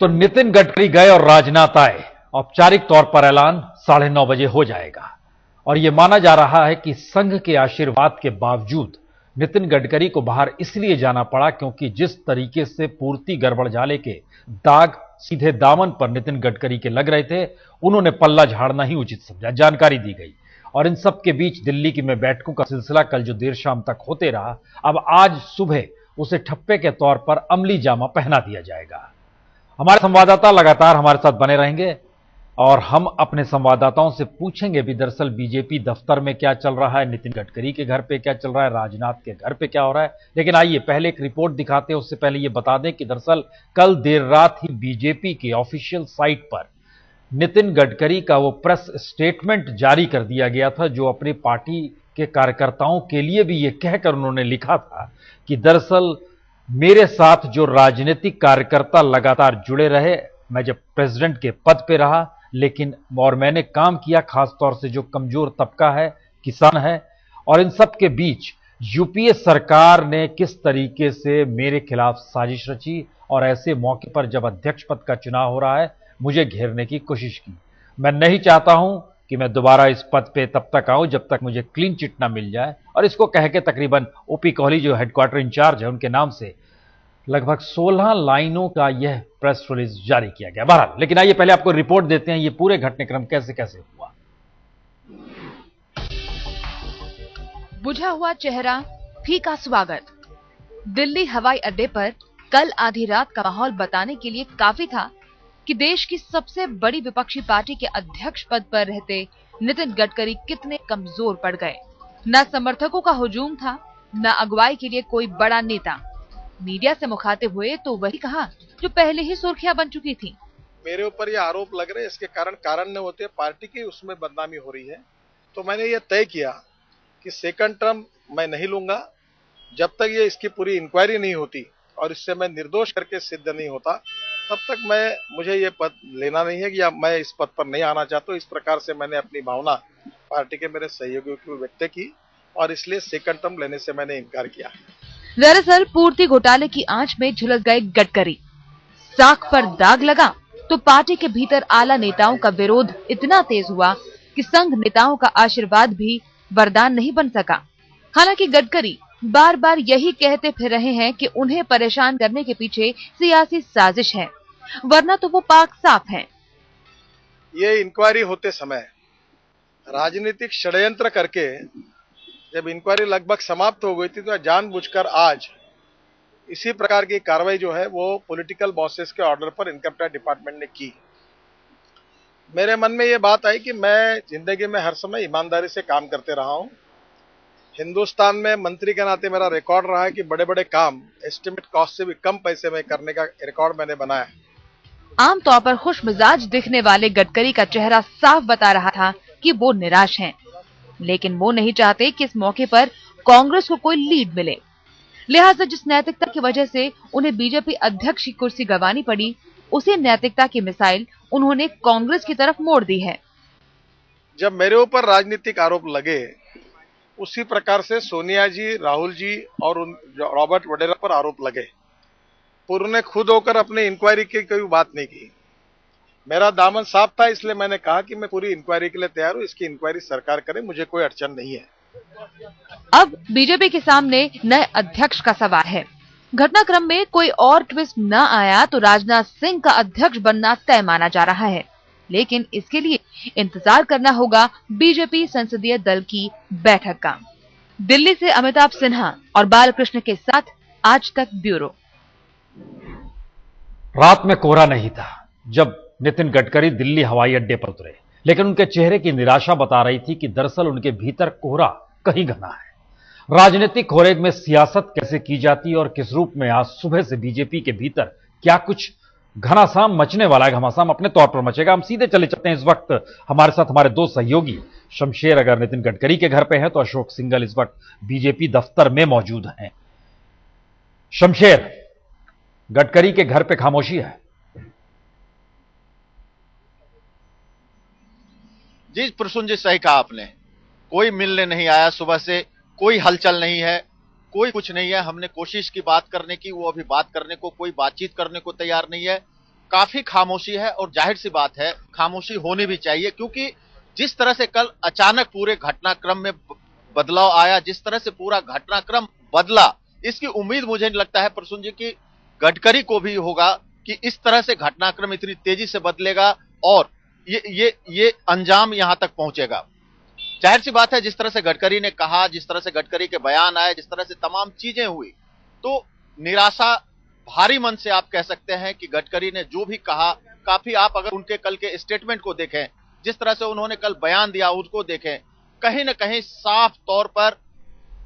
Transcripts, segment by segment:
तो नितिन गडकरी गए और राजनाथ आए। औपचारिक तौर पर ऐलान 9:30 बजे हो जाएगा और यह माना जा रहा है कि संघ के आशीर्वाद के बावजूद नितिन गडकरी को बाहर इसलिए जाना पड़ा क्योंकि जिस तरीके से पूर्ति गड़बड़झाले के दाग सीधे दामन पर नितिन गडकरी के लग रहे थे, उन्होंने पल्ला झाड़ना ही उचित समझा। जानकारी दी गई और इन सब के बीच दिल्ली की में बैठकों का सिलसिला कल जो देर शाम तक होते रहा, अब आज सुबह उसे ठप्पे के तौर पर अमली जामा पहना दिया जाएगा। हमारे संवाददाता लगातार हमारे साथ बने रहेंगे और हम अपने संवाददाताओं से पूछेंगे भी दरअसल बीजेपी दफ्तर में क्या चल रहा है, नितिन गडकरी के घर पे क्या चल रहा है, राजनाथ के घर पे क्या हो रहा है। लेकिन आइए पहले एक रिपोर्ट दिखाते हैं, उससे पहले यह बता दें कि दरअसल कल देर रात ही बीजेपी के ऑफिशियल साइट पर नितिन गडकरी का वो प्रेस स्टेटमेंट जारी कर दिया गया था जो अपनी पार्टी के कार्यकर्ताओं के लिए भी ये कहकर उन्होंने लिखा था कि दरअसल मेरे साथ जो राजनीतिक कार्यकर्ता लगातार जुड़े रहे, मैं जब प्रेसिडेंट के पद पे रहा लेकिन और मैंने काम किया, खासतौर से जो कमजोर तबका है, किसान है, और इन सब के बीच यूपीए सरकार ने किस तरीके से मेरे खिलाफ साजिश रची और ऐसे मौके पर जब अध्यक्ष पद का चुनाव हो रहा है मुझे घेरने की कोशिश की। मैं नहीं चाहता हूं कि मैं दोबारा इस पद पे तब तक आऊं जब तक मुझे क्लीन चिट ना मिल जाए। और इसको कह के तकरीबन ओपी कोहली जो हेडक्वार्टर इंचार्ज है उनके नाम से लगभग 16 लाइनों का यह प्रेस रिलीज जारी किया गया। बहरहाल लेकिन आइए पहले आपको रिपोर्ट देते हैं ये पूरे घटनाक्रम कैसे कैसे हुआ। बुझा हुआ चेहरा, फीका स्वागत। दिल्ली हवाई अड्डे पर कल आधी रात का माहौल बताने के लिए काफी था कि देश की सबसे बड़ी विपक्षी पार्टी के अध्यक्ष पद पर रहते नितिन गडकरी कितने कमजोर पड़ गए। न समर्थकों का हुजूम था, न अगुवाई के लिए कोई बड़ा नेता। मीडिया से मुखातिब हुए तो वही कहा जो पहले ही सुर्खियां बन चुकी थी। मेरे ऊपर ये आरोप लग रहे हैं, इसके कारण न होते पार्टी की उसमें बदनामी हो रही है, तो मैंने ये तय किया कि सेकंड टर्म मैं नहीं लूंगा जब तक ये इसकी पूरी इंक्वायरी नहीं होती और इससे मैं निर्दोष करके सिद्ध नहीं होता, तब तक मुझे ये पद लेना नहीं है या मैं इस पद पर नहीं आना चाहता। इस प्रकार से मैंने अपनी भावना पार्टी के मेरे सहयोगियों को व्यक्त की और इसलिए सेकंड टर्म लेने से मैंने इनकार किया। दरअसल पूर्ति घोटाले की आंच में झुलस गए गडकरी। साख पर दाग लगा तो पार्टी के भीतर आला नेताओं का विरोध इतना तेज हुआ कि संघ नेताओं का आशीर्वाद भी वरदान नहीं बन सका। हालांकि गडकरी बार बार यही कहते फिर रहे हैं कि उन्हें परेशान करने के पीछे सियासी साजिश है, वरना तो वो पाक साफ हैं। ये इंक्वायरी होते समय राजनीतिक षड्यंत्र करके जब इंक्वायरी लगभग समाप्त हो गई थी तो जानबूझकर आज इसी प्रकार की कार्रवाई जो है वो पॉलिटिकल बॉसेस के ऑर्डर पर इनकम टैक्स डिपार्टमेंट ने की। मेरे मन में ये बात आई कि मैं जिंदगी में हर समय ईमानदारी से काम करते रहा हूं। हिंदुस्तान में मंत्री के नाते मेरा रिकॉर्ड रहा है कि बड़े बड़े काम एस्टिमेट कॉस्ट से भी कम पैसे में करने का रिकॉर्ड मैंने बनाया। आमतौर पर खुश मिजाज दिखने वाले गडकरी का चेहरा साफ बता रहा था कि वो निराश हैं, लेकिन वो नहीं चाहते कि इस मौके पर कांग्रेस को कोई लीड मिले। लिहाजा जिस नैतिकता की वजह से उन्हें बीजेपी अध्यक्ष की कुर्सी गंवानी पड़ी, उसी नैतिकता की मिसाइल उन्होंने कांग्रेस की तरफ मोड़ दी है। जब मेरे ऊपर राजनीतिक आरोप लगे उसी प्रकार से सोनिया जी, राहुल जी और रॉबर्ट वडेरा पर आरोप लगे, पर उन्होंने खुद होकर अपनी इंक्वायरी की कोई बात नहीं की। मेरा दामन साफ था, इसलिए मैंने कहा कि मैं पूरी इंक्वायरी के लिए तैयार हूं, इसकी इंक्वायरी सरकार करे, मुझे कोई अड़चन नहीं है। अब बीजेपी के सामने नए अध्यक्ष का सवाल है। घटनाक्रम में कोई और ट्विस्ट न आया तो राजनाथ सिंह का अध्यक्ष बनना तय माना जा रहा है, लेकिन इसके लिए इंतजार करना होगा बीजेपी संसदीय दल की बैठक का। दिल्ली से अमिताभ सिन्हा और बालकृष्ण के साथ आज तक ब्यूरो। रात में कोहरा नहीं था जब नितिन गडकरी दिल्ली हवाई अड्डे पर उतरे, लेकिन उनके चेहरे की निराशा बता रही थी कि दरअसल उनके भीतर कोहरा कहीं घना है। राजनीतिक कोहरे में सियासत कैसे की जाती है और किस रूप में आज सुबह से बीजेपी के भीतर क्या कुछ घमासान मचने वाला है, घमासान अपने तौर पर मचेगा। हम सीधे चले चलते हैं। इस वक्त हमारे साथ हमारे दो सहयोगी, शमशेर अगर नितिन गडकरी के घर पे हैं तो अशोक सिंघल इस वक्त बीजेपी दफ्तर में मौजूद हैं। शमशेर, गडकरी के घर पे खामोशी है। जी प्रसून जी, सही कहा आपने। कोई मिलने नहीं आया, सुबह से कोई हलचल नहीं है, कोई कुछ नहीं है। हमने कोशिश की बात करने की, वो अभी बात करने को, कोई बातचीत करने को तैयार नहीं है। काफी खामोशी है और जाहिर सी बात है खामोशी होनी भी चाहिए, क्योंकि जिस तरह से कल अचानक पूरे घटनाक्रम में बदलाव आया, जिस तरह से पूरा घटनाक्रम बदला, इसकी उम्मीद मुझे नहीं लगता है प्रसून जी की गडकरी को भी होगा कि इस तरह से घटनाक्रम इतनी तेजी से बदलेगा और ये अंजाम यहां तक पहुंचेगा। जाहिर सी बात है जिस तरह से गडकरी ने कहा, जिस तरह से गडकरी के बयान आए, जिस तरह से तमाम चीजें हुई, तो निराशा भारी मन से आप कह सकते हैं कि गडकरी ने जो भी कहा, काफी आप अगर उनके कल के स्टेटमेंट को देखें, जिस तरह से उन्होंने कल बयान दिया उसको देखें, कहीं ना कहीं साफ तौर पर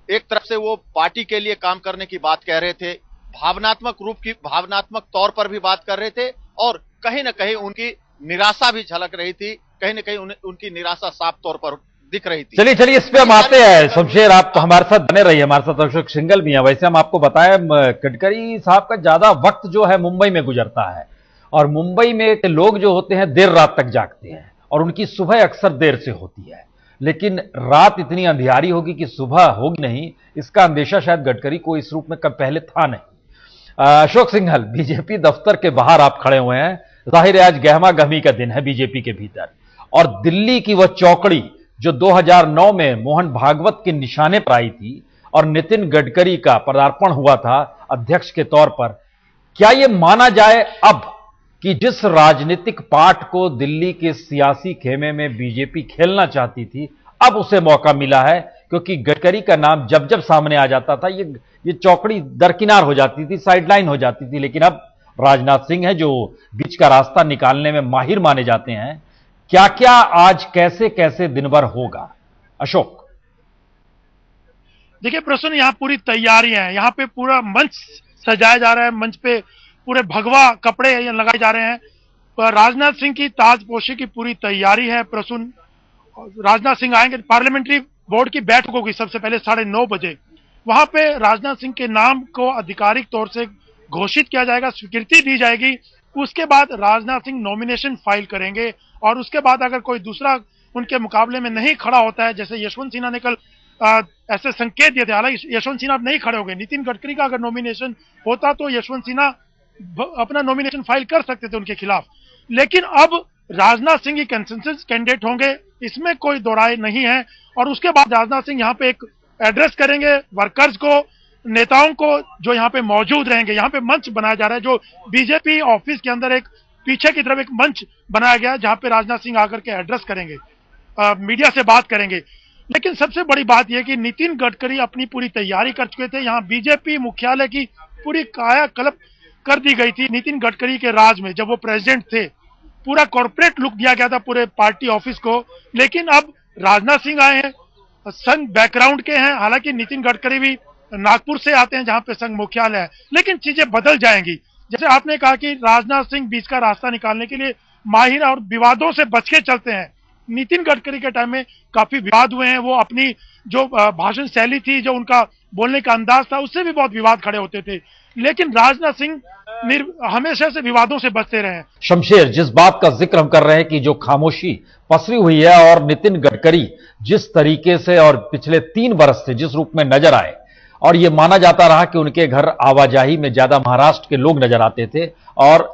एक तरफ से वो पार्टी के लिए काम करने की बात कह रहे थे, भावनात्मक तौर पर भी बात कर रहे थे और कहीं ना कहीं उनकी निराशा भी झलक रही थी, कहीं ना कहीं उनकी निराशा साफ तौर पर दिख रही थी। चलिए इस पे हम आते हैं। शमशेर, आप तो हमारे साथ बने रहिए, हमारे साथ अशोक सिंघल भी हैं। वैसे हम आपको बताएं, गडकरी साहब का ज्यादा वक्त जो है मुंबई में गुजरता है और मुंबई में लोग जो होते हैं देर रात तक जागते हैं और उनकी सुबह अक्सर देर से होती है, लेकिन रात इतनी अंधियारी होगी कि सुबह होगी नहीं, इसका अंदेशा शायद गडकरी को इस रूप में कब पहले था नहीं। अशोक सिंघल, बीजेपी दफ्तर के बाहर आप खड़े हुए हैं, जाहिर है आज गहमा गहमी का दिन है बीजेपी के भीतर, और दिल्ली की वह चौकड़ी जो 2009 में मोहन भागवत के निशाने पर आई थी और नितिन गडकरी का पदार्पण हुआ था अध्यक्ष के तौर पर, क्या यह माना जाए अब कि जिस राजनीतिक पाठ को दिल्ली के सियासी खेमे में बीजेपी खेलना चाहती थी, अब उसे मौका मिला है? क्योंकि गडकरी का नाम जब जब सामने आ जाता था ये चौकड़ी दरकिनार हो जाती थी, साइडलाइन हो जाती थी, लेकिन अब राजनाथ सिंह है जो बीच का रास्ता निकालने में माहिर माने जाते हैं। क्या क्या आज कैसे कैसे दिन भर होगा अशोक? देखिए प्रसून, यहाँ पूरी तैयारियां हैं, यहाँ पे पूरा मंच सजाया जा रहा है, मंच पे पूरे भगवा कपड़े लगाए जा रहे हैं। राजनाथ सिंह की ताजपोशी की पूरी तैयारी है प्रसून। राजनाथ सिंह आएंगे, पार्लियामेंट्री बोर्ड की बैठक होगी सबसे पहले 9:30 बजे, वहां पे राजनाथ सिंह के नाम को आधिकारिक तौर से घोषित किया जाएगा, स्वीकृति दी जाएगी। उसके बाद राजनाथ सिंह नॉमिनेशन फाइल करेंगे और उसके बाद अगर कोई दूसरा उनके मुकाबले में नहीं खड़ा होता है, जैसे यशवंत सिन्हा ने कल ऐसे संकेत दिए थे, हालांकि यशवंत सिन्हा नहीं खड़े हो गए, नितिन गडकरी का अगर नॉमिनेशन होता तो यशवंत सिन्हा अपना नॉमिनेशन फाइल कर सकते थे उनके खिलाफ, लेकिन अब राजनाथ सिंह ही कंसेंसस कैंडिडेट होंगे, इसमें कोई दो राय नहीं है। और उसके बाद राजनाथ सिंह यहाँ पे एक एड्रेस करेंगे वर्कर्स को, नेताओं को जो यहाँ पे मौजूद रहेंगे। यहाँ पे मंच बनाया जा रहा है, जो बीजेपी ऑफिस के अंदर एक पीछे की तरफ एक मंच बनाया गया है जहाँ पे राजनाथ सिंह आकर के एड्रेस करेंगे, मीडिया से बात करेंगे। लेकिन सबसे बड़ी बात यह कि नितिन गडकरी अपनी पूरी तैयारी कर चुके थे। यहाँ बीजेपी मुख्यालय की पूरी कायाकल्प कर दी गई थी नितिन गडकरी के राज में, जब वो प्रेसिडेंट थे। पूरा कॉर्पोरेट लुक दिया गया था पूरे पार्टी ऑफिस को, लेकिन अब राजनाथ सिंह आए हैं, संघ बैकग्राउंड के हैं, हालांकि नितिन गडकरी भी नागपुर से आते हैं जहां पे संघ मुख्यालय है, लेकिन चीजें बदल जाएंगी। जैसे आपने कहा कि राजनाथ सिंह बीच का रास्ता निकालने के लिए माहिर और विवादों से बच के चलते हैं। नितिन गडकरी के टाइम में काफी विवाद हुए हैं, वो अपनी जो भाषण शैली थी, जो उनका बोलने का अंदाज था, उससे भी बहुत विवाद खड़े होते थे, लेकिन राजनाथ सिंह हमेशा से विवादों से बचते रहे। शमशेर, जिस बात का जिक्र हम कर रहे हैं कि जो खामोशी पसरी हुई है और नितिन गडकरी जिस तरीके से और पिछले 3 वर्ष से जिस रूप में नजर आए, और यह माना जाता रहा कि उनके घर आवाजाही में ज्यादा महाराष्ट्र के लोग नजर आते थे और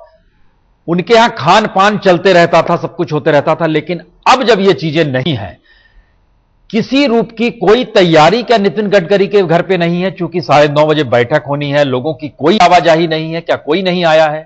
उनके यहां खान पान चलते रहता था, सब कुछ होते रहता था, लेकिन अब जब ये चीजें नहीं है, किसी रूप की कोई तैयारी क्या नितिन गडकरी के घर पे नहीं है? चूंकि 9:30 बजे बैठक होनी है, लोगों की कोई आवाजाही नहीं है, क्या कोई नहीं आया है?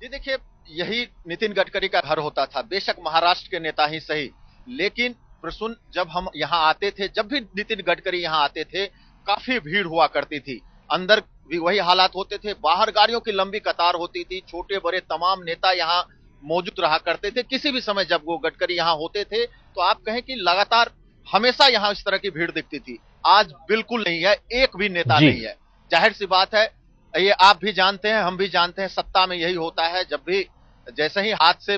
जी देखिए, यही नितिन गडकरी का घर होता था, बेशक महाराष्ट्र के नेता ही सही, लेकिन प्रसून जब हम यहां आते थे, जब भी नितिन गडकरी यहां आते थे, काफी भीड़ हुआ करती थी, अंदर भी वही हालात होते थे, बाहर गाड़ियों की लंबी कतार होती थी, छोटे बड़े तमाम नेता यहां मौजूद रहा करते थे। किसी भी समय जब वो गडकरी यहां होते थे तो आप कहें कि लगातार हमेशा यहां इस तरह की भीड़ दिखती थी। आज बिल्कुल नहीं है, एक भी नेता नहीं है। जाहिर सी बात है, ये आप भी जानते हैं, हम भी जानते हैं, सत्ता में यही होता है, जब भी जैसे ही हाथ से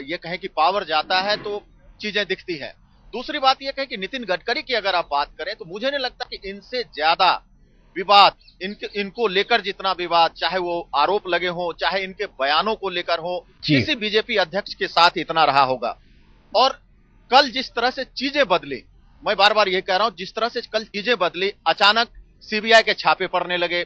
ये कहें कि पावर जाता है तो चीजें दिखती हैं। दूसरी बात यह कहें कि नितिन गडकरी की अगर आप बात करें तो मुझे नहीं लगता कि इनसे ज्यादा विवाद, इनको लेकर जितना विवाद, चाहे वो आरोप लगे हो, चाहे इनके बयानों को लेकर हो, किसी बीजेपी अध्यक्ष के साथ इतना रहा होगा। और कल जिस तरह से चीजें बदली, मैं बार बार ये कह रहा हूं, जिस तरह से कल चीजें बदली, अचानक सीबीआई के छापे पड़ने लगे,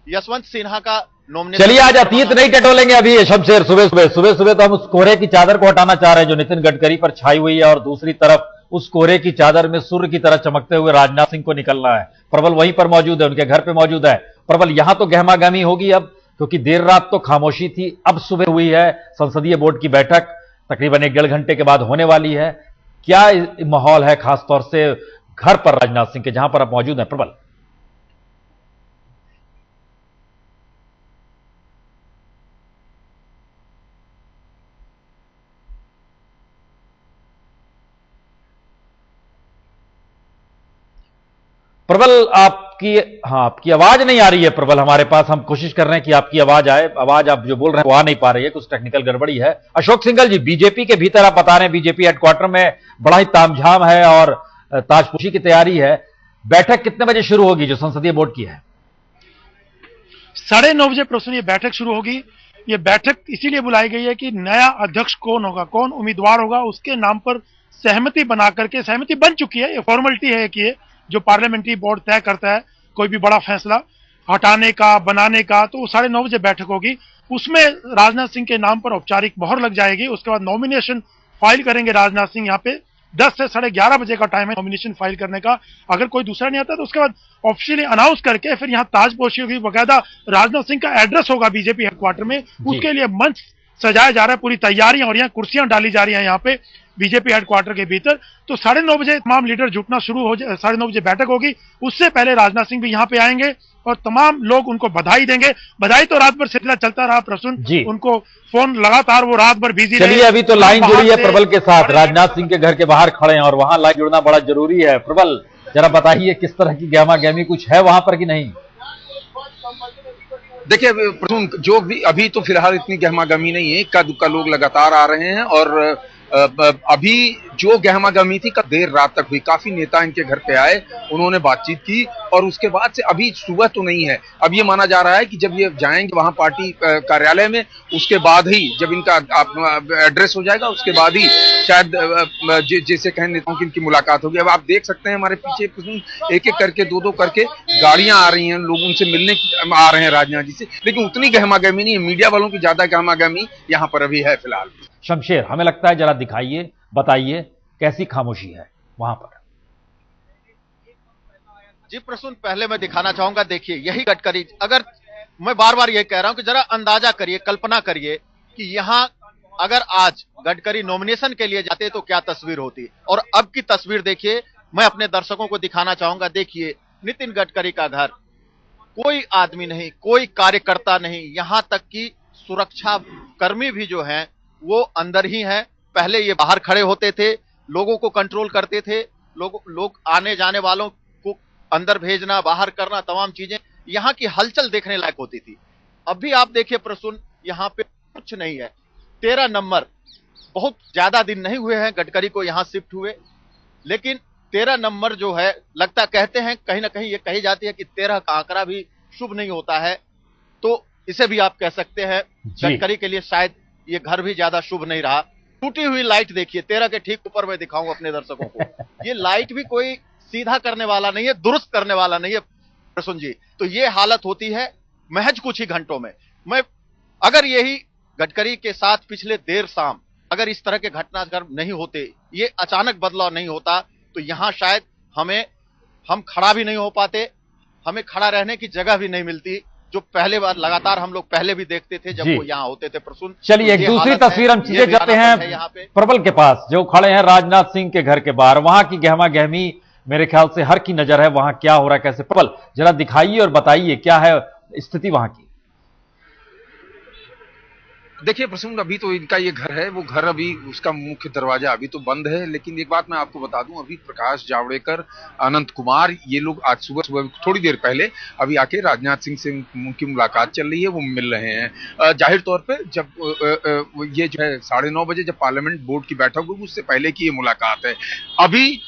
यशवंत सिन्हा का नॉमिनेशन। चलिए आज अतीत नहीं टटोलेंगे अभी शमशेर। सुबह सुबह तो हम उस कोहरे की चादर को हटाना चाह रहे हैं जो नितिन गडकरी पर छाई हुई है, और दूसरी तरफ उस कोहरे की चादर में सूर्य की तरह चमकते हुए राजनाथ सिंह को निकलना है। प्रबल वहीं पर मौजूद है, उनके घर पे मौजूद है। प्रबल, यहां तो गहमागहमी होगी अब, क्योंकि देर रात तो खामोशी थी, अब सुबह हुई है। संसदीय बोर्ड की बैठक तकरीबन 1-1.5 घंटे के बाद होने वाली है। क्या माहौल है खासतौर से घर पर राजनाथ सिंह के, जहां पर आप मौजूद हैं प्रबल? प्रबल, आपकी आवाज नहीं आ रही है प्रबल हमारे पास। हम कोशिश कर रहे हैं कि आपकी आवाज आए। आवाज आप जो बोल रहे हैं वो आ नहीं पा रही है, कुछ टेक्निकल गड़बड़ी है। अशोक सिंघल जी, बीजेपी के भीतर आप बता रहे हैं बीजेपी हेडक्वार्टर में बड़ा ही तामझाम है और ताजपोशी की तैयारी है। बैठक कितने बजे शुरू होगी जो संसदीय बोर्ड की है? 9:30 बजे प्रश्न ये बैठक शुरू होगी। ये बैठक इसीलिए बुलाई गई है कि नया अध्यक्ष कौन होगा, कौन उम्मीदवार होगा, उसके नाम पर सहमति बना करके, सहमति बन चुकी है, ये फॉर्मेलिटी है कि जो पार्लियामेंट्री बोर्ड तय करता है कोई भी बड़ा फैसला हटाने का, बनाने का, तो 9:30 बजे बैठक होगी। उसमें राजनाथ सिंह के नाम पर औपचारिक मोहर लग जाएगी। उसके बाद नॉमिनेशन फाइल करेंगे राजनाथ सिंह। यहाँ पे 10 से 11:30 बजे का टाइम है नॉमिनेशन फाइल करने का। अगर कोई दूसरा नहीं आता तो उसके बाद ऑफिशियली अनाउंस करके फिर यहाँ ताजपोशी होगी, बकायदा राजनाथ सिंह का एड्रेस होगा बीजेपी हेडक्वार्टर में। उसके लिए मंच सजाया जा रहा है, पूरी तैयारियां, और यहाँ कुर्सियां डाली जा रही हैं यहाँ पे बीजेपी हेडक्वार्टर के भीतर। तो 9:30 बजे तमाम लीडर जुटना शुरू हो जाए। 9:30 बजे बैठक होगी। उससे पहले राजनाथ सिंह भी यहाँ पे आएंगे और तमाम लोग उनको बधाई देंगे। बधाई तो रात भर सिलसिला चलता रहा प्रसून, उनको फोन लगातार, वो रात भर बिजी रहे। चलिए अभी तो लाइन जुड़ी है प्रबल के साथ, राजनाथ सिंह के घर के बाहर खड़े हैं और वहां लाइन जुड़ना बड़ा जरूरी है। प्रबल, जरा बताइए किस तरह की गहमा-गहमी कुछ है वहां पर कि नहीं? देखिए प्रसून, जो भी अभी तो फिलहाल इतनी गहमा-गहमी नहीं है, इक्का दुक्का लोग लगातार आ रहे हैं। और अभी जो गहमा-गहमी थी कल देर रात तक हुई। काफी नेता इनके घर पे आए, उन्होंने बातचीत की और उसके बाद से अभी सुबह तो नहीं है। अब ये माना जा रहा है कि जब ये जाएंगे वहां पार्टी कार्यालय में, उसके बाद ही जब इनका एड्रेस हो जाएगा, उसके बाद ही शायद जैसे कहें नेताओं की इनकी मुलाकात होगी। अब आप देख सकते हैं हमारे पीछे एक एक करके, दो करके गाड़ियां आ रही हैं, लोग उनसे मिलने आ रहे हैं राजनाथ जी से, लेकिन उतनी गहमा-गहमी नहीं है। मीडिया वालों की ज्यादा गहमा-गहमी यहाँ पर अभी है फिलहाल। शमशेर, हमें लगता है जरा दिखाइए, बताइए कैसी खामोशी है वहां पर। जी प्रसून, पहले मैं दिखाना चाहूंगा, देखिए यही गडकरी, अगर मैं बार बार ये कह रहा हूं कि जरा अंदाजा करिए, कल्पना करिए कि यहां अगर आज गडकरी नॉमिनेशन के लिए जाते तो क्या तस्वीर होती, और अब की तस्वीर देखिए। मैं अपने दर्शकों को दिखाना चाहूंगा, देखिए नितिन गडकरी का घर, कोई आदमी नहीं, कोई कार्यकर्ता नहीं, यहां तक कि सुरक्षा कर्मी भी जो हैं वो अंदर ही हैं। पहले ये बाहर खड़े होते थे, लोगों को कंट्रोल करते थे, लोग आने जाने वालों को अंदर भेजना, बाहर करना, तमाम चीजें, यहाँ की हलचल देखने लायक होती थी। अभी आप देखिए प्रसून, यहाँ पे कुछ नहीं है। 13 नंबर, बहुत ज्यादा दिन नहीं हुए हैं गडकरी को यहाँ शिफ्ट हुए, लेकिन 13 नंबर जो है, लगता, कहते हैं कहीं ना कहीं ये कही जाती है कि 13 का आंकड़ा भी शुभ नहीं होता है, तो इसे भी आप कह सकते हैं गडकरी के लिए शायद ये घर भी ज्यादा शुभ नहीं रहा। टूटी हुई लाइट देखिए, 13 के ठीक ऊपर मैं दिखाऊंगा अपने दर्शकों को। ये लाइट भी कोई सीधा करने वाला नहीं है, दुरुस्त करने वाला नहीं है प्रसून जी। तो ये हालत होती है महज कुछ ही घंटों में। मैं अगर यही गडकरी के साथ पिछले देर शाम अगर इस तरह के घटनाक्रम नहीं होते, ये अचानक बदलाव नहीं होता, तो यहां शायद हम खड़ा भी नहीं हो पाते, हमें खड़ा रहने की जगह भी नहीं मिलती, जो पहले बार लगातार हम लोग पहले भी देखते थे जब वो यहाँ होते थे प्रसून। चलिए एक दूसरी तस्वीर हम चीजें जाते हैं प्रबल के पास, जो खड़े हैं राजनाथ सिंह के घर के बाहर। वहां की गहमा गहमी मेरे ख्याल से हर की नजर है, वहां क्या हो रहा है, कैसे। प्रबल, जरा दिखाइए और बताइए क्या है स्थिति वहां की। देखिए प्रसून, अभी तो इनका ये घर है, वो घर अभी उसका मुख्य दरवाजा अभी तो बंद है, लेकिन एक बात मैं आपको बता दूं, अभी प्रकाश जावड़ेकर, अनंत कुमार, ये लोग आज सुबह थोड़ी देर पहले अभी आके राजनाथ सिंह से उनकी मुलाकात चल रही है, वो मिल रहे हैं। जाहिर तौर पे जब ये जो है 9:30 बजे जब पार्लियामेंट बोर्ड की बैठक होगी, उससे पहले की ये मुलाकात है। अभी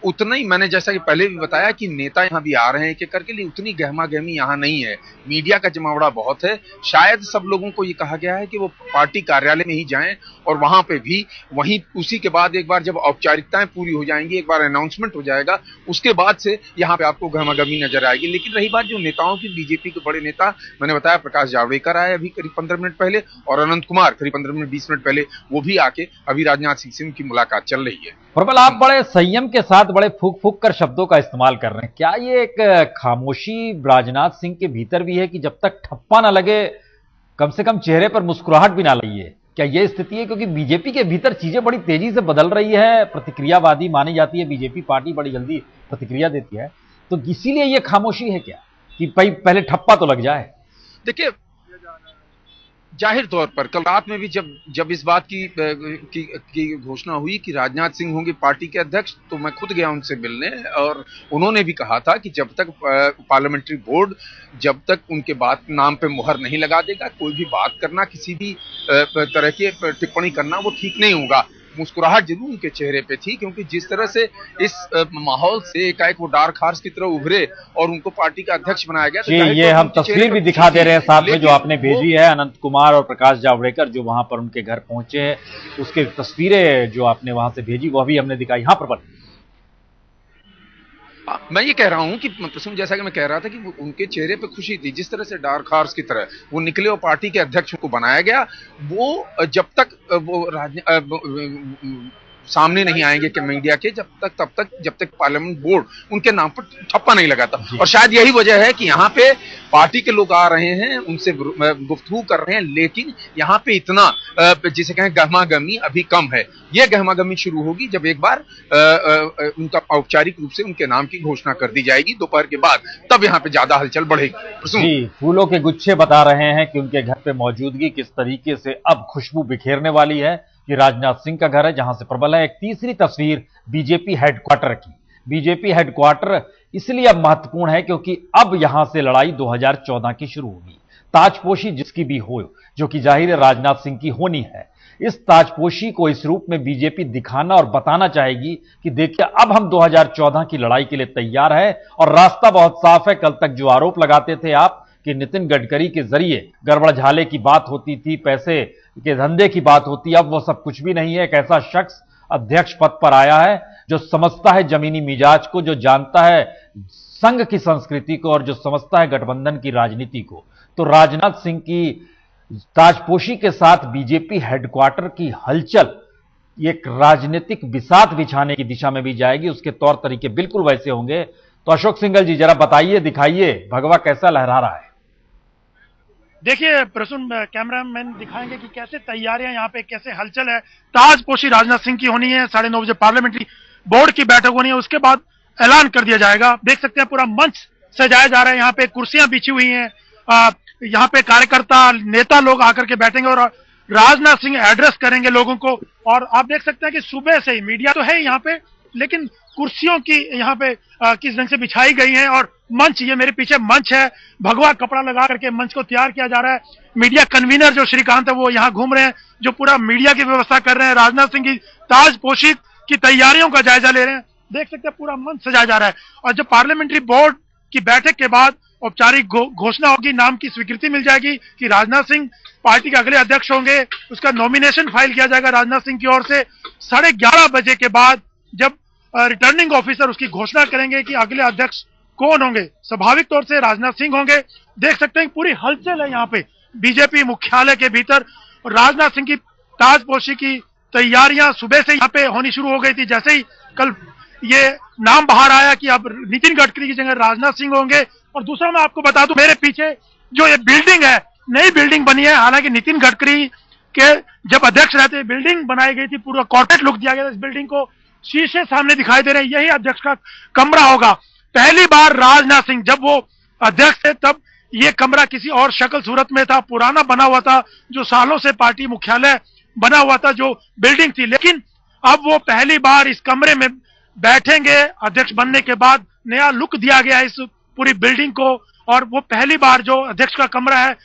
उतना ही मैंने जैसा कि पहले भी बताया कि नेता यहाँ भी आ रहे हैं कि करके लिए उतनी गहमा गहमी यहाँ नहीं है। मीडिया का जमावड़ा बहुत है। शायद सब लोगों को ये कहा गया है कि वो पार्टी कार्यालय में ही जाएं और वहां पे भी वहीं उसी के बाद एक बार जब औपचारिकताएं पूरी हो जाएंगी, एक बार अनाउंसमेंट हो जाएगा, उसके बाद से यहाँ पे आपको गहमा गहमी नजर आएगी। लेकिन रही बात जो नेताओं की, बीजेपी के बड़े नेता मैंने बताया प्रकाश जावड़ेकर आए अभी करीब 15 मिनट पहले और अनंत कुमार करीब 15 मिनट 20 मिनट पहले, वो भी आके अभी राजनाथ सिंह से उनकी मुलाकात चल रही है। प्रबल, आप बड़े संयम के साथ बड़े फूक फूक कर शब्दों का इस्तेमाल कर रहे हैं। क्या ये एक खामोशी राजनाथ सिंह के भीतर भी है कि जब तक ठप्पा ना लगे कम से कम चेहरे पर मुस्कुराहट भी ना लगी है? क्या ये स्थिति है? क्योंकि बीजेपी के भीतर चीजें बड़ी तेजी से बदल रही है, प्रतिक्रियावादी मानी जाती है बीजेपी पार्टी, बड़ी जल्दी प्रतिक्रिया देती है, तो इसीलिए ये खामोशी है क्या कि भाई पहले ठप्पा तो लग जाए? देखिए, जाहिर तौर पर कल रात में भी जब इस बात की घोषणा हुई कि राजनाथ सिंह होंगे पार्टी के अध्यक्ष, तो मैं खुद गया उनसे मिलने और उन्होंने भी कहा था कि जब तक पार्लियामेंट्री बोर्ड जब तक उनके बात नाम पे मुहर नहीं लगा देगा, कोई भी बात करना, किसी भी तरह की टिप्पणी करना वो ठीक नहीं होगा। मुस्कुराहट जरूर उनके चेहरे पे थी, क्योंकि जिस तरह से इस माहौल से एकाएक वो डार्क हॉर्स की तरह उभरे और उनको पार्टी का अध्यक्ष बनाया गया। जी, ये हम तस्वीर भी दिखा दे रहे हैं साथ में जो आपने भेजी है, अनंत कुमार और प्रकाश जावड़ेकर जो वहां पर उनके घर पहुंचे हैं, उसके तस्वीरें जो आपने वहां से भेजी वो भी हमने दिखाई। हाँ प्रबल, मैं ये कह रहा हूं कि प्रसन्न, जैसा कि मैं कह रहा था कि उनके चेहरे पे खुशी थी, जिस तरह से डार्क हॉर्स की तरह वो निकले और पार्टी के अध्यक्ष को बनाया गया। वो जब तक वो सामने नहीं आएंगे कि मीडिया के, जब तक पार्लियामेंट बोर्ड उनके नाम पर ठप्पा नहीं लगाता। और शायद यही वजह है कि यहाँ पे पार्टी के लोग आ रहे हैं, उनसे गुफ्तगू कर रहे हैं, लेकिन यहाँ पे इतना जिसे कहें गहमागमी अभी कम है। यह गहमागमी शुरू होगी जब एक बार उनका औपचारिक रूप से उनके नाम की घोषणा कर दी जाएगी दोपहर के बाद, तब यहाँ पे ज्यादा हलचल बढ़ेगी। जी, फूलों के गुच्छे बता रहे हैं कि उनके घर पे मौजूदगी किस तरीके से अब खुशबू बिखेरने वाली है। ये राजनाथ सिंह का घर है जहां से प्रबल है। एक तीसरी तस्वीर बीजेपी हेडक्वार्टर की। बीजेपी हेडक्वार्टर इसलिए अब महत्वपूर्ण है क्योंकि अब यहां से लड़ाई 2014 की शुरू होगी। ताजपोशी जिसकी भी हो, जो कि जाहिर है राजनाथ सिंह की होनी है, इस ताजपोशी को इस रूप में बीजेपी दिखाना और बताना चाहेगी कि देखिए अब हम 2014 की लड़ाई के लिए तैयार है और रास्ता बहुत साफ है। कल तक जो आरोप लगाते थे आप कि नितिन गडकरी के जरिए गड़बड़ झाले की बात होती थी, पैसे के धंधे की बात होती, अब वो सब कुछ भी नहीं है। एक ऐसा शख्स अध्यक्ष पद पर आया है जो समझता है जमीनी मिजाज को, जो जानता है संघ की संस्कृति को और जो समझता है गठबंधन की राजनीति को। तो राजनाथ सिंह की ताजपोशी के साथ बीजेपी हेडक्वार्टर की हलचल एक राजनीतिक बिसात बिछाने की दिशा में भी जाएगी। उसके तौर तरीके बिल्कुल वैसे होंगे। तो अशोक सिंघल जी, जरा बताइए, दिखाइए भगवा कैसा लहरा रहा है। देखिए प्रसून, कैमरामैन दिखाएंगे कि कैसे तैयारियां यहाँ पे, कैसे हलचल है। ताजपोशी राजनाथ सिंह की होनी है, 9:30 बजे पार्लियामेंट्री बोर्ड की बैठक होनी है, उसके बाद ऐलान कर दिया जाएगा। देख सकते हैं पूरा मंच सजाया जा रहा है, यहाँ पे कुर्सियां बिछी हुई हैं, यहाँ पे कार्यकर्ता नेता लोग आकर के बैठेंगे और राजनाथ सिंह एड्रेस करेंगे लोगों को। और आप देख सकते हैं कि सुबह से ही मीडिया तो है यहाँ पे, लेकिन कुर्सियों की यहाँ पे किस ढंग से बिछाई गई है और मंच, ये मेरे पीछे मंच है, भगवा कपड़ा लगा करके मंच को तैयार किया जा रहा है। मीडिया कन्वीनर जो श्रीकांत है वो यहाँ घूम रहे हैं, जो पूरा मीडिया की व्यवस्था कर रहे हैं। राजनाथ सिंह की ताजपोशी की तैयारियों का जायजा ले रहे हैं। देख सकते हैं पूरा मंच सजाया जा रहा है। और जब पार्लियामेंट्री बोर्ड की बैठक के बाद औपचारिक घोषणा होगी, नाम की स्वीकृति मिल जाएगी कि राजनाथ सिंह पार्टी के अगले अध्यक्ष होंगे, उसका नॉमिनेशन फाइल किया जाएगा राजनाथ सिंह की ओर से। 11:30 बजे के बाद जब रिटर्निंग ऑफिसर उसकी घोषणा करेंगे कि अगले अध्यक्ष कौन होंगे, स्वाभाविक तौर से राजनाथ सिंह होंगे। देख सकते हैं पूरी हलचल है यहाँ पे बीजेपी मुख्यालय के भीतर। राजनाथ सिंह की ताजपोशी की तैयारियां सुबह से यहाँ पे होनी शुरू हो गई थी। जैसे ही कल ये नाम बाहर आया कि अब नितिन गडकरी की जगह राजनाथ सिंह होंगे। और दूसरा मैं आपको बता दूं, मेरे पीछे जो ये बिल्डिंग है, नई बिल्डिंग बनी है। हालांकि नितिन गडकरी के जब अध्यक्ष रहते बिल्डिंग बनाई गई थी, पूरा कॉर्पोरेट लुक दिया गया था इस बिल्डिंग को। शीशे सामने दिखाई दे रहे हैं, यही अध्यक्ष का कमरा होगा। पहली बार राजनाथ सिंह जब वो अध्यक्ष थे तब ये कमरा किसी और शक्ल सूरत में था, पुराना बना हुआ था, जो सालों से पार्टी मुख्यालय बना हुआ था, जो बिल्डिंग थी। लेकिन अब वो पहली बार इस कमरे में बैठेंगे। अध्यक्ष बनने के बाद नया लुक दिया गया इस पूरी बिल्डिंग को, और वो पहली बार जो अध्यक्ष का कमरा है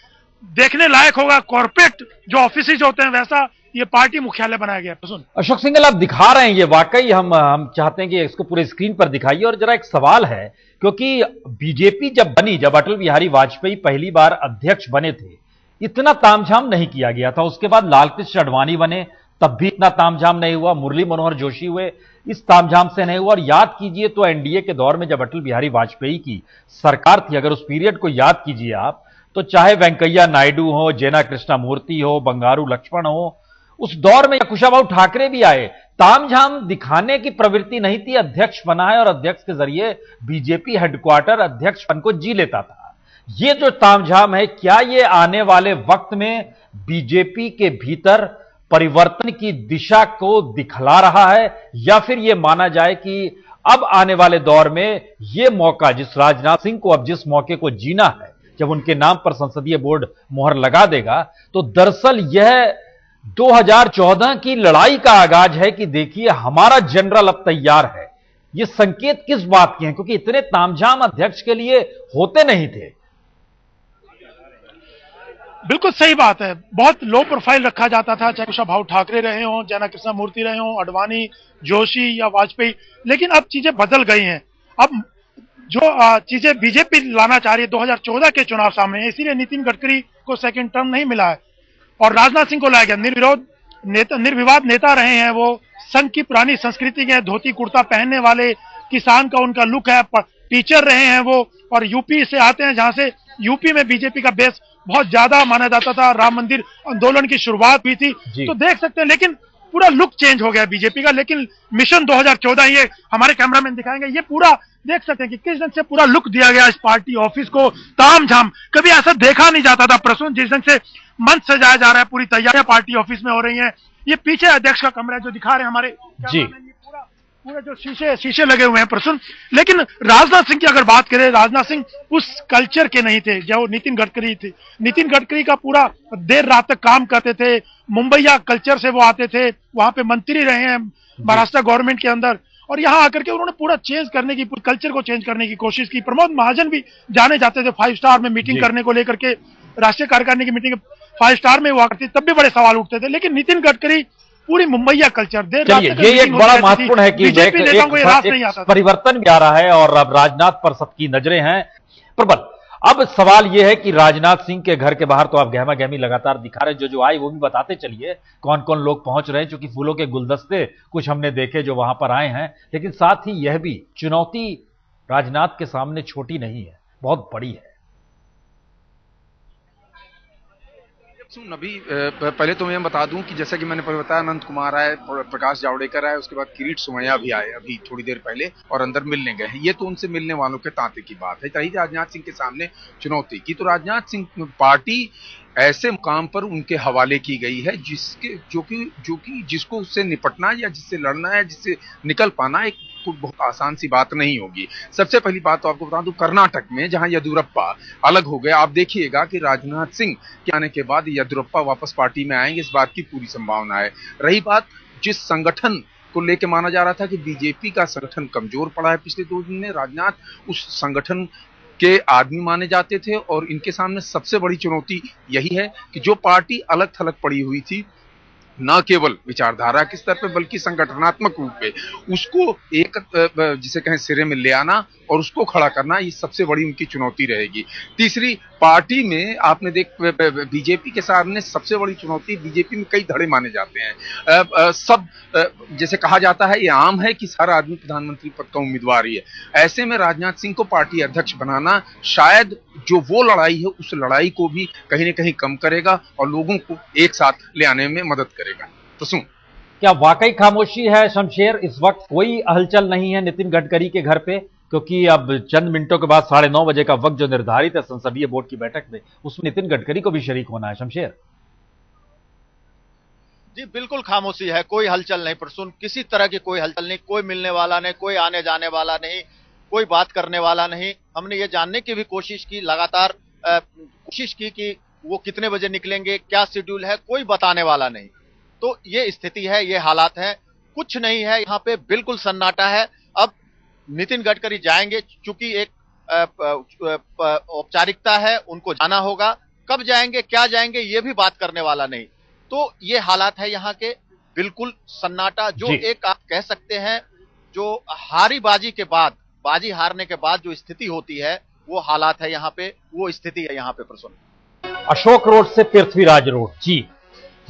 देखने लायक होगा। कॉर्पोरेट जो ऑफिस होते हैं वैसा ये पार्टी मुख्यालय बनाया गया। सुन अशोक सिंघल, आप दिखा रहे हैं ये, वाकई हम चाहते हैं कि इसको पूरे स्क्रीन पर दिखाइए। और जरा एक सवाल है, क्योंकि बीजेपी जब बनी, जब अटल बिहारी वाजपेयी पहली बार अध्यक्ष बने थे, इतना तामझाम नहीं किया गया था। उसके बाद लालकृष्ण आडवाणी बने, तब भी इतना तामझाम नहीं हुआ। मुरली मनोहर जोशी हुए, इस तामझाम से नहीं हुआ। और याद कीजिए तो एनडीए के दौर में जब अटल बिहारी वाजपेयी की सरकार थी, अगर उस पीरियड को याद कीजिए आप, तो चाहे वेंकैया नायडू हो, जेना कृष्णामूर्ति हो, बंगारू लक्ष्मण हो, उस दौर में कुशाभाऊ ठाकरे भी आए। तामझाम दिखाने की प्रवृत्ति नहीं थी। अध्यक्ष बना है और अध्यक्ष के जरिए बीजेपी हेडक्वार्टर अध्यक्ष पद को जी लेता था। ये जो तामझाम है, क्या ये आने वाले वक्त में बीजेपी के भीतर परिवर्तन की दिशा को दिखला रहा है, या फिर यह माना जाए कि अब आने वाले दौर में यह मौका, जिस राजनाथ सिंह को अब जिस मौके को जीना है, जब उनके नाम पर संसदीय बोर्ड मोहर लगा देगा, तो दरअसल यह 2014 की लड़ाई का आगाज है कि देखिए हमारा जनरल अब तैयार है। ये संकेत किस बात के हैं? क्योंकि इतने तामझाम अध्यक्ष के लिए होते नहीं थे। बिल्कुल सही बात है, बहुत लो प्रोफाइल रखा जाता था, चाहे कुशाभाऊ ठाकरे रहे हों, जेना कृष्णामूर्ति रहे हों, आडवाणी, जोशी या वाजपेयी। लेकिन अब चीजें बदल गई हैं। अब जो चीजें बीजेपी लाना चाह रही है, 2014 के चुनाव सामने है, इसीलिए नितिन गडकरी को सेकंड टर्म नहीं मिला है और राजनाथ सिंह को लाया गया। निर्विरोध नेता, निर्विवाद नेता रहे हैं वो। संघ की पुरानी संस्कृति के धोती कुर्ता पहनने वाले, किसान का उनका लुक है, टीचर रहे हैं वो, और यूपी से आते हैं, जहां से यूपी में बीजेपी का बेस बहुत ज्यादा माना जाता था। राम मंदिर आंदोलन की शुरुआत हुई थी, तो देख सकते हैं। लेकिन पूरा लुक चेंज हो गया बीजेपी का। लेकिन मिशन 2014, ये हमारे कैमरामैन दिखाएंगे, ये पूरा देख सकते हैं कि किस ढंग से पूरा लुक दिया गया इस पार्टी ऑफिस को। तामझाम कभी ऐसा देखा नहीं जाता था। प्रसून, जिस ढंग से मंच सजाया जा रहा है, पूरी तैयारियां पार्टी ऑफिस में हो रही हैं। ये पीछे अध्यक्ष का कमरा है जो दिखा रहे हैं हमारे जी, पूरे जो शीशे लगे हुए हैं प्रसून। लेकिन राजनाथ सिंह की अगर बात करें, राजनाथ सिंह उस कल्चर के नहीं थे जो नितिन गडकरी थे। नितिन गडकरी का पूरा देर रात तक काम करते थे, मुंबईया कल्चर से वो आते थे, वहां पे मंत्री रहे हैं महाराष्ट्र गवर्नमेंट के अंदर, और यहाँ आकर के उन्होंने पूरा चेंज करने की, कल्चर को चेंज करने की कोशिश की। प्रमोद महाजन भी जाने जाते थे 5 स्टार में मीटिंग करने को लेकर के, राष्ट्रीय कार्यकारिणी की मीटिंग 5 स्टार में हुआ करती, तब भी बड़े सवाल उठते थे। लेकिन नितिन गडकरी पूरी मुंबईया कल्चर, ये एक बड़ा महत्वपूर्ण है कि एक परिवर्तन भी आ रहा है और अब राजनाथ पर सबकी नजरें हैं। प्रबल, अब सवाल यह है कि राजनाथ सिंह के घर के बाहर तो आप गहमा गहमी लगातार दिखा रहे हैं, जो आए वो भी बताते चलिए कौन कौन लोग पहुंच रहे हैं, क्योंकि फूलों के गुलदस्ते कुछ हमने देखे जो वहां पर आए हैं। लेकिन साथ ही यह भी चुनौती राजनाथ के सामने छोटी नहीं है, बहुत बड़ी है। अभी पहले तो मैं बता दूं कि जैसा कि मैंने पहले बताया, अनंत कुमार आए, प्रकाश जावड़ेकर आए, उसके बाद किरीट सोमैया भी आए अभी थोड़ी देर पहले और अंदर मिलने गए हैं। ये तो उनसे मिलने वालों के तांते की बात है। रही राजनाथ सिंह के सामने चुनौती की, तो राजनाथ सिंह पार्टी ऐसे मुकाम पर उनके हवाले की गई है जिसको उससे निपटना या जिससे लड़ना है, जिससे निकल पाना एक बहुत आसान सी बात नहीं होगी। सबसे पहली बात तो आपको बता दूं, कर्नाटक में जहां येदियुरप्पा अलग हो गए, आप देखिएगा कि राजनाथ सिंह के आने के बाद येदियुरप्पा वापस पार्टी में आएंगे, इस बात की पूरी संभावना है। रही बात जिस संगठन को लेकर माना जा रहा था कि बीजेपी का संगठन कमजोर पड़ा है पिछले 2 दिन में, राजनाथ उस संगठन के आदमी माने जाते थे और इनके सामने सबसे बड़ी चुनौती यही है कि जो पार्टी अलग थलग पड़ी हुई थी, न केवल विचारधारा के स्तर पे बल्कि संगठनात्मक रूप में उसको एक जिसे कहें सिरे में ले आना और उसको खड़ा करना, ये सबसे बड़ी उनकी चुनौती रहेगी। तीसरी, पार्टी में आपने बीजेपी के सामने सबसे बड़ी चुनौती, बीजेपी में कई धड़े माने जाते हैं, सब जैसे कहा जाता है, ये आम है कि सारा आदमी प्रधानमंत्री पद का उम्मीदवार ही है। ऐसे में राजनाथ सिंह को पार्टी अध्यक्ष बनाना शायद जो वो लड़ाई है उस लड़ाई को भी कहीं ना कहीं कम करेगा और लोगों को एक साथ ले आने में मदद करेगा। तो सुन, क्या वाकई खामोशी है शमशेर? इस वक्त कोई हलचल नहीं है नितिन गडकरी के घर पे, क्योंकि अब चंद मिनटों के बाद 9:30 बजे का वक्त जो निर्धारित है संसदीय बोर्ड की बैठक में, उसमें नितिन गडकरी को भी शरीक होना है। शमशेर जी, बिल्कुल खामोशी है, कोई हलचल नहीं प्रसून, किसी तरह की कोई हलचल नहीं, कोई मिलने वाला नहीं, कोई आने जाने वाला नहीं, कोई बात करने वाला नहीं। हमने ये जानने की भी कोशिश की, लगातार कोशिश की कि वो कितने बजे निकलेंगे, क्या शेड्यूल है, कोई बताने वाला नहीं। तो ये स्थिति है, ये हालात है, कुछ नहीं है यहाँ पे, बिल्कुल सन्नाटा है। अब नितिन गडकरी जाएंगे, चूंकि एक औपचारिकता है, उनको जाना होगा, कब जाएंगे क्या जाएंगे ये भी बात करने वाला नहीं। तो ये हालात है यहाँ के, बिल्कुल सन्नाटा, जो एक आप कह सकते हैं जो हारी बाजी के बाद, बाजी हारने के बाद जो स्थिति होती है वो हालात है यहाँ पे, वो स्थिति है यहाँ पे प्रसन्न। अशोक रोड से पृथ्वीराज रोड, जी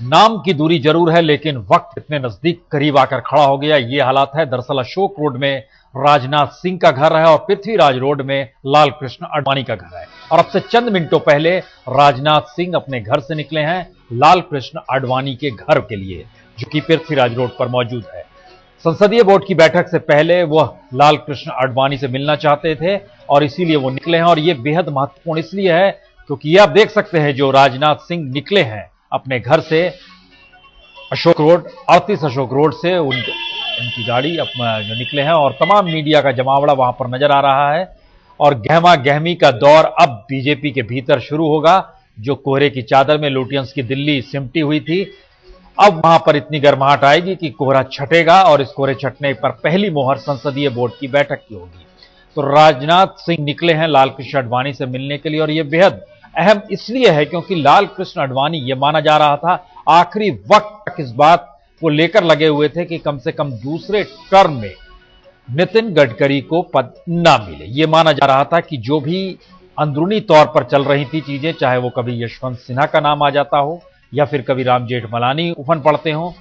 नाम की दूरी जरूर है लेकिन वक्त इतने नजदीक करीब आकर खड़ा हो गया, ये हालात है। दरअसल अशोक रोड में राजनाथ सिंह का घर है और पृथ्वीराज रोड में लाल कृष्ण आडवाणी का घर है। और अब से चंद मिनटों पहले राजनाथ सिंह अपने घर से निकले हैं लाल कृष्ण आडवाणी के घर के लिए, जो कि पृथ्वीराज रोड पर मौजूद है। संसदीय बोर्ड की बैठक से पहले वह लाल कृष्ण आडवाणी से मिलना चाहते थे और इसीलिए वो निकले हैं। और ये बेहद महत्वपूर्ण इसलिए है क्योंकि ये आप देख सकते हैं, जो राजनाथ सिंह निकले हैं अपने घर से अशोक रोड, 38 अशोक रोड से उनकी गाड़ी जो निकले हैं और तमाम मीडिया का जमावड़ा वहां पर नजर आ रहा है। और गहमा गहमी का दौर अब बीजेपी के भीतर शुरू होगा। जो कोहरे की चादर में लुटियंस की दिल्ली सिमटी हुई थी, अब वहां पर इतनी गर्माहट आएगी कि कोहरा छटेगा और इस कोहरे छटने पर पहली मोहर संसदीय बोर्ड की बैठक की होगी। तो राजनाथ सिंह निकले हैं लाल कृष्ण आडवाणी से मिलने के लिए और यह बेहद अहम इसलिए है क्योंकि लाल कृष्ण आडवाणी यह माना जा रहा था आखिरी वक्त तक इस बात को लेकर लगे हुए थे कि कम से कम दूसरे टर्म में नितिन गडकरी को पद ना मिले। यह माना जा रहा था कि जो भी अंदरूनी तौर पर चल रही थी चीजें, चाहे वो कभी यशवंत सिन्हा का नाम आ जाता हो या फिर कभी राम जेठमलानी उफन पड़ते हों।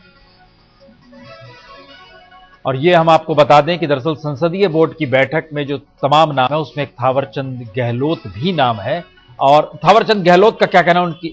और ये हम आपको बता दें कि दरअसल संसदीय बोर्ड की बैठक में जो तमाम नाम है उसमें एक थावरचंद गहलोत भी नाम है। और थावरचंद गहलोत का क्या कहना उनकी,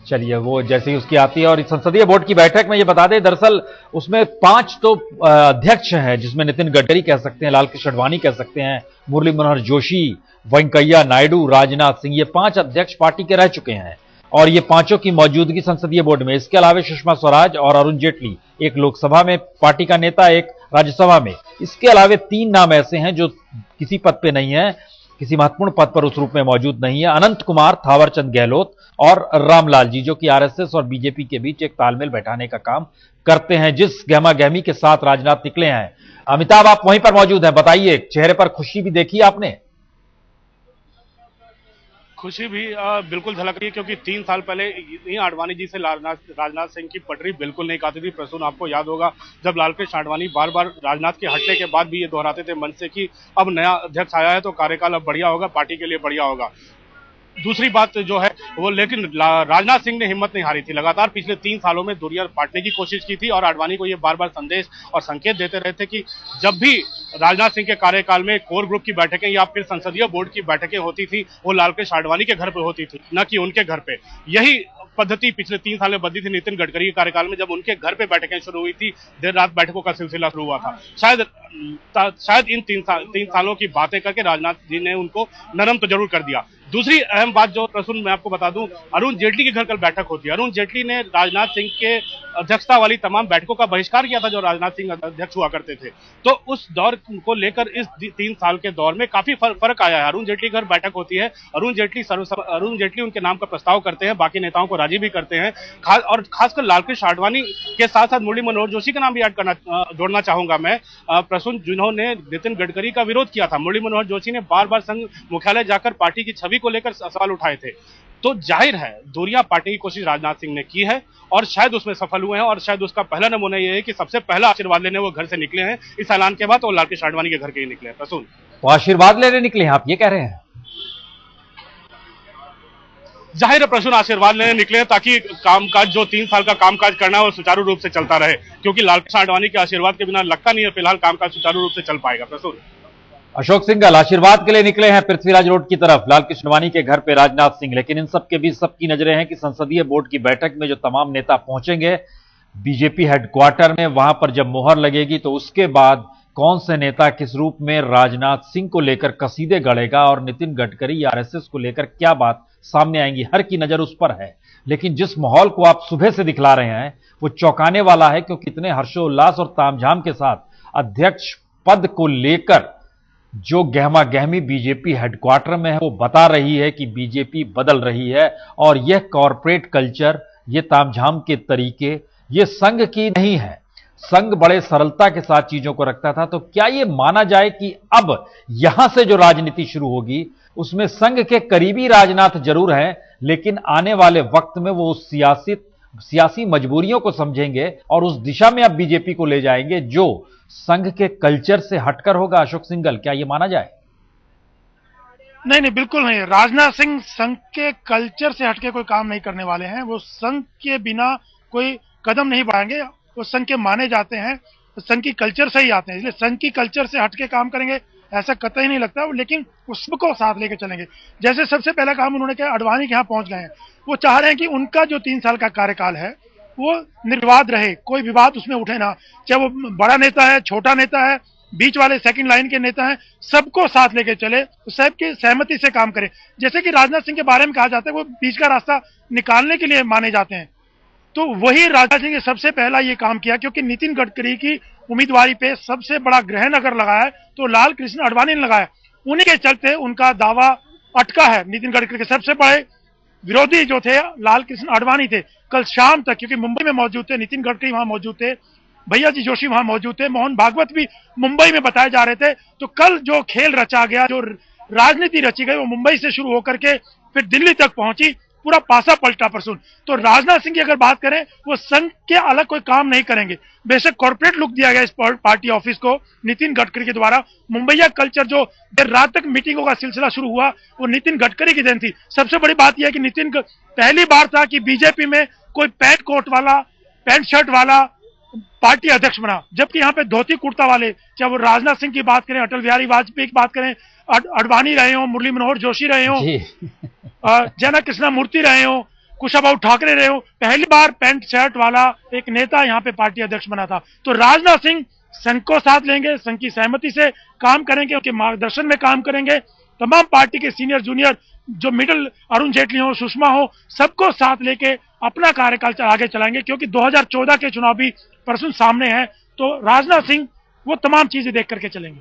चलिए वो जैसे ही उसकी आती है। और संसदीय बोर्ड की बैठक में ये बता दें, दरअसल उसमें 5 तो अध्यक्ष हैं, जिसमें नितिन गडकरी कह सकते हैं, लाल कृष्ण आडवाणी कह सकते हैं, मुरली मनोहर जोशी, वेंकैया नायडू, राजनाथ सिंह, ये 5 अध्यक्ष पार्टी के रह चुके हैं और ये पांचों की मौजूदगी संसदीय बोर्ड में। इसके अलावा सुषमा स्वराज और अरुण जेटली, एक लोकसभा में पार्टी का नेता, एक राज्यसभा में। इसके अलावा 3 नाम ऐसे हैं जो किसी पद पे नहीं है, किसी महत्वपूर्ण पद पर उस रूप में मौजूद नहीं है। अनंत कुमार, थावरचंद गहलोत और रामलाल जी, जो कि आरएसएस और बीजेपी के बीच एक तालमेल बैठाने का काम करते हैं, जिस गहमा गहमी के साथ राजनाथ निकले हैं। अमिताभ, आप वहीं पर मौजूद हैं, बताइए, चेहरे पर खुशी भी देखी आपने? खुशी भी बिल्कुल झलक रही है क्योंकि 3 साल पहले यही आडवाणी जी से राजनाथ सिंह की पटरी बिल्कुल नहीं खाती थी। प्रसून, आपको याद होगा जब लाल कृष्ण आडवाणी बार बार राजनाथ के हटने के बाद भी ये दोहराते थे मन से कि अब नया अध्यक्ष आया है तो कार्यकाल अब बढ़िया होगा, पार्टी के लिए बढ़िया होगा। दूसरी बात जो है वो, लेकिन राजनाथ सिंह ने हिम्मत नहीं हारी थी, लगातार पिछले 3 सालों में दूरियां बांटने की कोशिश की थी और आडवाणी को ये बार बार संदेश और संकेत देते रहे थे कि जब भी राजनाथ सिंह के कार्यकाल में कोर ग्रुप की बैठकें या फिर संसदीय बोर्ड की बैठकें होती थी वो लाल कृष्ण आडवाणी के घर पे होती थी, न कि उनके घर पे। यही पद्धति पिछले 3 साल में बदली थी नितिन गडकरी के कार्यकाल में, जब उनके घर पे बैठकें शुरू हुई थी, देर रात बैठकों का सिलसिला शुरू हुआ था। शायद इन 3 सालों की बातें करके राजनाथ जी ने उनको नरम तो जरूर कर दिया। दूसरी अहम बात जो प्रसून मैं आपको बता दूं, अरुण जेटली के घर कल बैठक होती है। अरुण जेटली ने राजनाथ सिंह के अध्यक्षता वाली तमाम बैठकों का बहिष्कार किया था जो राजनाथ सिंह अध्यक्ष हुआ करते थे। तो उस दौर को लेकर इस 3 साल के दौर में काफी फर्क आया है। अरुण जेटली के घर बैठक होती है, अरुण जेटली उनके नाम का प्रस्ताव करते हैं, बाकी नेताओं को राजी भी करते हैं। खासकर लाल कृष्ण आडवाणी के साथ साथ मुरली मनोहर जोशी का नाम भी जोड़ना चाहूंगा मैं, प्रसून, जिन्होंने नितिन गडकरी का विरोध किया था। मुरली मनोहर जोशी ने बार बार संघ मुख्यालय जाकर पार्टी की छवि को लेकर सवाल उठाए थे। तो जाहिर है दूरियां पार्टी की कोशिश राजनाथ सिंह ने की है और शायद उसमें सफल हुए हैं और शायद उसका पहला नमूना यह है कि सबसे पहला आशीर्वाद लेने वो घर से निकले हैं इस ऐलान के बाद, और लाल कृष्ण आडवाणी के घर के ही निकले हैं। प्रसून, तो आशीर्वाद लेने निकले हैं आप, ये कह रहे हैं? जाहिर है प्रसून, आशीर्वाद लेने निकले हैं ताकि कामकाज, जो 3 साल का कामकाज करना है वो सुचारू रूप से चलता रहे, क्योंकि लाल कृष्ण आडवाणी के आशीर्वाद के बिना लगता नहीं है फिलहाल कामकाज सुचारू रूप से चल पाएगा। प्रसून, अशोक सिंघल आशीर्वाद के लिए निकले हैं पृथ्वीराज रोड की तरफ, लाल कृष्ण आडवाणी के घर पे राजनाथ सिंह। लेकिन इन सब के बीच सबकी नजरें हैं कि संसदीय बोर्ड की बैठक में जो तमाम नेता पहुंचेंगे बीजेपी हेडक्वार्टर में, वहां पर जब मोहर लगेगी तो उसके बाद कौन से नेता किस रूप में राजनाथ सिंह को लेकर कसीदे गढ़ेगा और नितिन गडकरी आरएसएस को लेकर क्या बात सामने आएंगी, हर की नजर उस पर है। लेकिन जिस माहौल को आप सुबह से दिखला रहे हैं वो चौंकाने वाला है, क्योंकि इतने हर्षोल्लास और तामझाम के साथ अध्यक्ष पद को लेकर जो गहमा गहमी बीजेपी हेडक्वार्टर में है वो बता रही है कि बीजेपी बदल रही है। और यह कॉरपोरेट कल्चर, ये तामझाम के तरीके, ये संघ की नहीं है। संघ बड़े सरलता के साथ चीजों को रखता था। तो क्या यह माना जाए कि अब यहां से जो राजनीति शुरू होगी उसमें संघ के करीबी राजनाथ जरूर हैं, लेकिन आने वाले वक्त में वो उस सियासी मजबूरियों को समझेंगे और उस दिशा में अब बीजेपी को ले जाएंगे जो संघ के कल्चर से हटकर होगा। अशोक सिंघल, क्या यह माना जाए? नहीं नहीं, बिल्कुल नहीं। राजनाथ सिंह संघ के कल्चर से हटके कोई काम नहीं करने वाले हैं। वो संघ के बिना कोई कदम नहीं बढ़ाएंगे। वो संघ के माने जाते हैं, संघ की कल्चर से ही आते हैं, इसलिए संघ की कल्चर से हटके काम करेंगे ऐसा कतई नहीं लगता। लेकिन उसको साथ लेके चलेंगे। जैसे सबसे पहला काम उन्होंने किया, अडवाणी के यहाँ पहुंच गए हैं। वो चाह रहे हैं कि उनका जो 3 साल का कार्यकाल है वो निर्विवाद रहे, कोई विवाद उसमें उठे ना, चाहे वो बड़ा नेता है, छोटा नेता है, बीच वाले सेकंड लाइन के नेता हैं, सबको साथ लेके चले, सबकी सहमति से काम करे। जैसे कि राजनाथ सिंह के बारे में कहा जाता है वो बीच का रास्ता निकालने के लिए माने जाते हैं, तो वही राजनाथ सिंह ने सबसे पहला ये काम किया। क्योंकि नितिन गडकरी की उम्मीदवारी पे सबसे बड़ा ग्रहण अगर लगाया है तो लाल कृष्ण आडवाणी ने लगाया। उन्हीं के चलते उनका दावा अटका है। नितिन गडकरी के सबसे बड़े विरोधी जो थे लाल कृष्ण आडवाणी थे। कल शाम तक, क्योंकि मुंबई में मौजूद थे, नितिन गडकरी वहां मौजूद थे, भैया जी जोशी वहां मौजूद थे, मोहन भागवत भी मुंबई में बताए जा रहे थे। तो कल जो खेल रचा गया, जो राजनीति रची गई, वो मुंबई से शुरू होकर के फिर दिल्ली तक पहुंची, पूरा पासा पलटा परसुन। तो राजनाथ सिंह की अगर बात करें, वो संघ के अलग कोई काम नहीं करेंगे। बेशक कॉर्पोरेट लुक दिया गया इस पार्टी ऑफिस को नितिन गडकरी के द्वारा। मुंबईया कल्चर जो देर रात तक मीटिंगों का सिलसिला शुरू हुआ, वो नितिन गडकरी की देन थी। सबसे बड़ी बात यह है कि पहली बार था कि बीजेपी में कोई पैंट कोट वाला, पैंट शर्ट वाला पार्टी अध्यक्ष बना, जबकि यहाँ पे धोती कुर्ता वाले, चाहे वो राजनाथ सिंह की बात करें, अटल बिहारी वाजपेयी की बात करें, अडवाणी रहे हो, मुरली मनोहर जोशी रहे हो, जयना कृष्णा मूर्ति रहे हो, कुशाभाऊ ठाकरे रहे हो, पहली बार पैंट शर्ट वाला एक नेता यहाँ पे पार्टी अध्यक्ष बना था। तो राजनाथ सिंह संघ को साथ लेंगे, संघ की सहमति से काम करेंगे, उनके मार्गदर्शन में काम करेंगे। तमाम पार्टी के सीनियर जूनियर जो मिडिल, अरुण जेटली हो, सुषमा हो, सबको साथ लेके अपना कार्यकाल आगे चलाएंगे। क्योंकि 2014 के चुनाव भी परसों सामने है, तो राजनाथ सिंह वो तमाम चीजें देख करके चलेंगे।